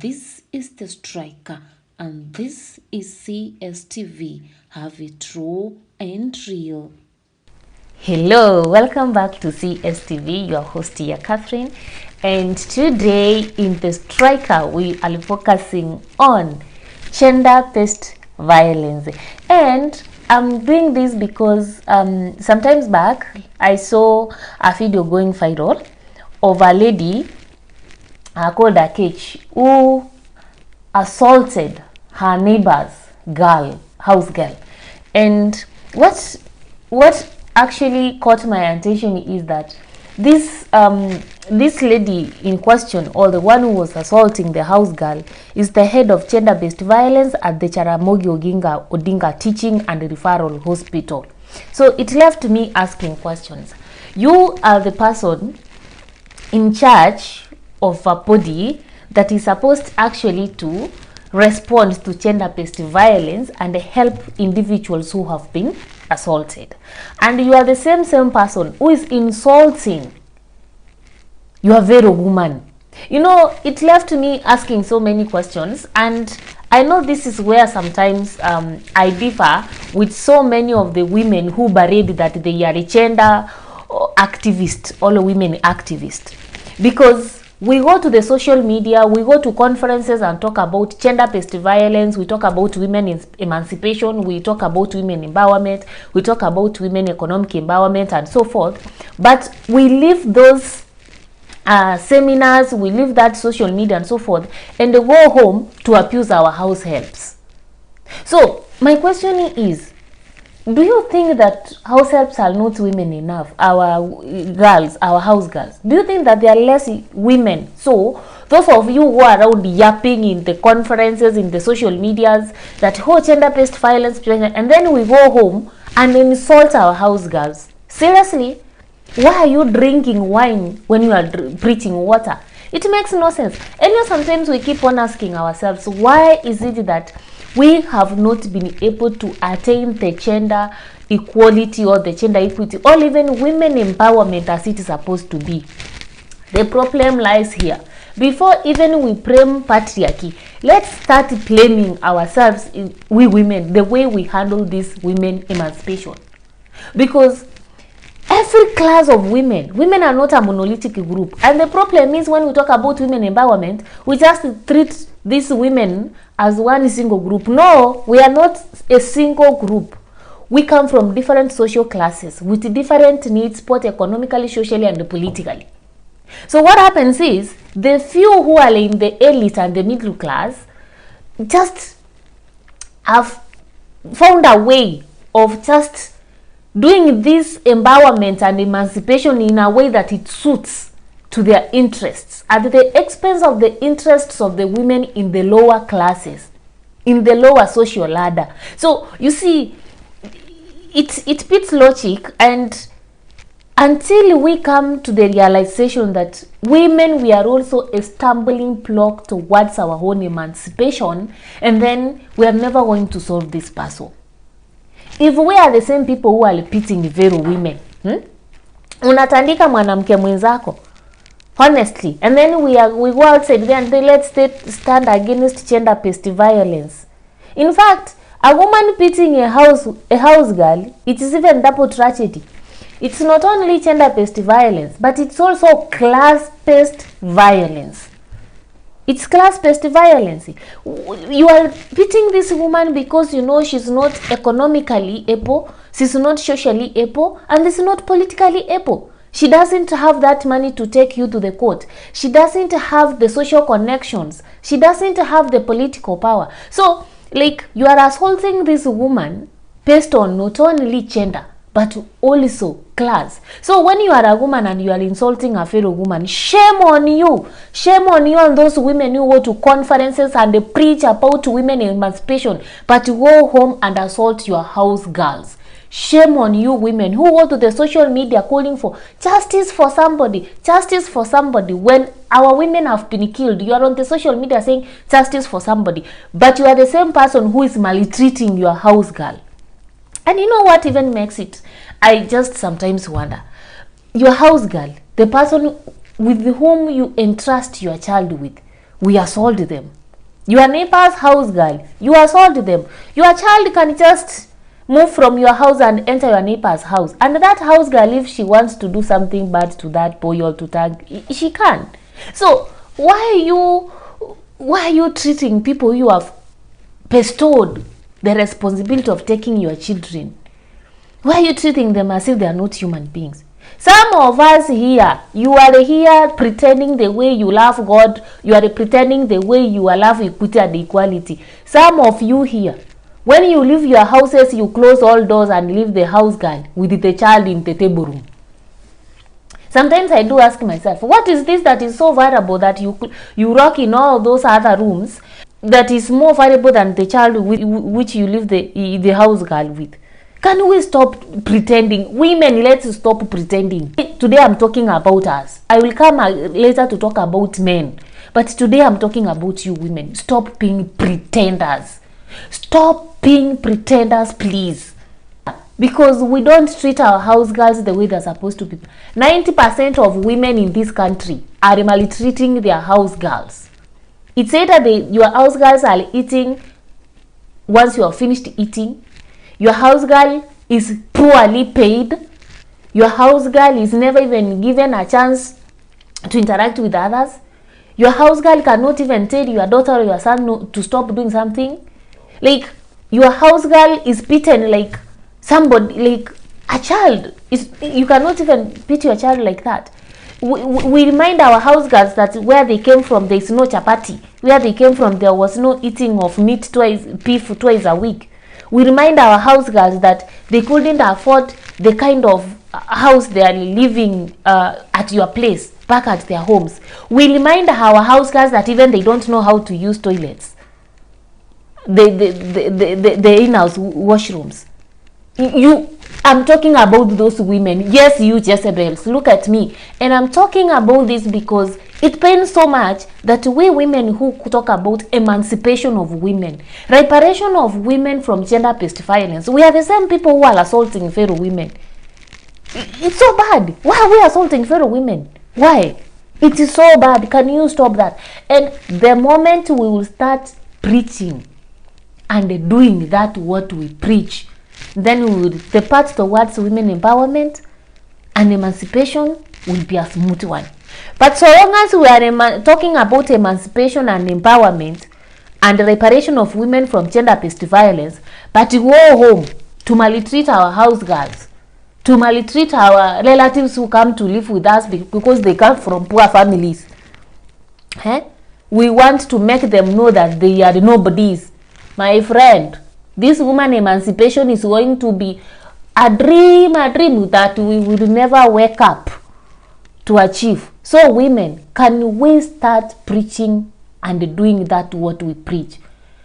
This is the striker, and this is CSTV. Have it raw and real. Hello, welcome back to CSTV. Your host here, Catherine, and today in the striker we are focusing on gender-based violence. And I'm doing this because sometimes back I saw a video going viral of a lady called Akech who assaulted her neighbor's house girl. And what actually caught my attention is that this lady in question, or the one who was assaulting the house girl, is the head of gender-based violence at the Jaramogi Odinga Teaching and Referral Hospital. So it left me asking questions. You are the person in charge of a body that is supposed actually to respond to gender-based violence and help individuals who have been assaulted, and you are the same person who is insulting your very woman. You know, it left me asking so many questions, and I know this is where sometimes I differ with so many of the women who believe that they are a gender activist, all women activists, because we go to the social media, we go to conferences and talk about gender-based violence, we talk about women emancipation, we talk about women empowerment, we talk about women economic empowerment and so forth. But we leave those seminars, we leave that social media and so forth, and they go home to abuse our house helps. So my question is, do you think that house helps are not women enough? Our girls, our house girls, do you think that they are less women? So those of you who are around yapping in the conferences, in the social medias, that whole gender-based violence, and then we go home and insult our house girls. Seriously, why are you drinking wine when you are preaching water? It makes no sense. And you know, sometimes we keep on asking ourselves, why is it that we have not been able to attain the gender equality or the gender equity or even women empowerment as it is supposed to be? The problem lies here. Before even we blame patriarchy, let's start blaming ourselves, we women, the way we handle this women emancipation. Because every class of women are not a monolithic group, and the problem is when we talk about women empowerment, we just treat these women as one single group. No, we are not a single group. We come from different social classes with different needs, both economically, socially, and politically. So what happens is, the few who are in the elite and the middle class just have found a way of just doing this empowerment and emancipation in a way that it suits to their interests, at the expense of the interests of the women in the lower classes, in the lower social ladder. So you see, it beats logic, and until we come to the realization that women, we are also a stumbling block towards our own emancipation, and then we are never going to solve this puzzle. If we are the same people who are repeating very women, unatandika mwanamke mwenzako, honestly, and then we go outside there and let's stand against gender-based violence. In fact, a woman beating a house girl, it is even double tragedy. It's not only gender-based violence, but it's also class-based violence. It's class-based violence. You are beating this woman because you know she's not economically able, she's not socially able, and she's not politically able. She doesn't have that money to take you to the court. She doesn't have the social connections. She doesn't have the political power. So, like, you are assaulting this woman based on not only gender, but also class. So when you are a woman and you are insulting a fellow woman, shame on you. Shame on you and those women who go to conferences and they preach about women emancipation, but you go home and assault your house girls. Shame on you women who go to the social media calling for justice for somebody, when our women have been killed. You are on the social media saying justice for somebody, but you are the same person who is maltreating your house girl. And you know what even makes it? I just sometimes wonder, your house girl, the person with whom you entrust your child with, we assault them. Your neighbor's house girl, you assault them. Your child can just move from your house and enter your neighbor's house, and that house girl, if she wants to do something bad to that boy or to tag, she can. So why are you treating people you have bestowed the responsibility of taking your children? Why are you treating them as if they are not human beings? Some of us here, you are here pretending the way you love God, you are pretending the way you love equity and equality. Some of you here, when you leave your houses, you close all doors and leave the house girl with the child in the table room. Sometimes I do ask myself, what is this that is so valuable that you rock in all those other rooms that is more valuable than the child which you leave the house girl with? Can we stop pretending? Women, let's stop pretending. Today I'm talking about us. I will come later to talk about men. But today I'm talking about you women. Stop being pretenders. Stop being pretenders, please. Because we don't treat our house girls the way they're supposed to be. 90% of women in this country are maltreating their house girls. It's either your house girls are eating once you are finished eating. Your house girl is poorly paid. Your house girl is never even given a chance to interact with others. Your house girl cannot even tell your daughter or your son no, to stop doing something. Like, your house girl is beaten like somebody, like a child. You cannot even beat your child like that. We remind our house girls that where they came from, there is no chapati. Where they came from, there was no eating of beef twice a week. We remind our house girls that they couldn't afford the kind of house they are living at your place, back at their homes. We remind our house girls that even they don't know how to use toilets, the in-house washrooms. I'm talking about those women. Yes, you Jezebels, look at me. And I'm talking about this because it pains so much that we women who talk about emancipation of women, reparation of women from gender-based violence, we are the same people who are assaulting fellow women. It's so bad. Why are we assaulting fellow women? Why? It is so bad. Can you stop that? And the moment we will start preaching and doing that what we preach, then we will depart towards women empowerment, and emancipation will be a smooth one. But so long as we are talking about emancipation and empowerment and reparation of women from gender-based violence, but we go home to maltreat our house girls, to maltreat our relatives who come to live with us because they come from poor families, we want to make them know that they are nobodies. My friend, this woman emancipation is going to be a dream that we will never wake up to achieve. So women, can we start preaching and doing that what we preach?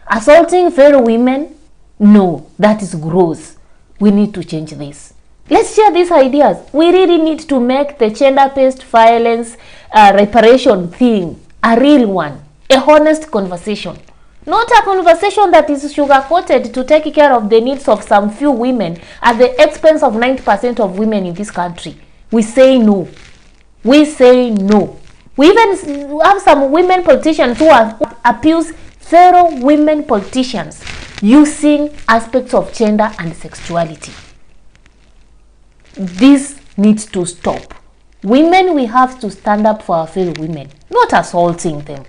Assaulting fellow women? No, that is gross. We need to change this. Let's share these ideas. We really need to make the gender-based violence reparation thing a real one, a honest conversation. Not a conversation that is sugar-coated to take care of the needs of some few women at the expense of 90% of women in this country. We say no. We say no. We even have some women politicians who abuse fellow women politicians using aspects of gender and sexuality. This needs to stop. Women, we have to stand up for our fellow women, not assaulting them.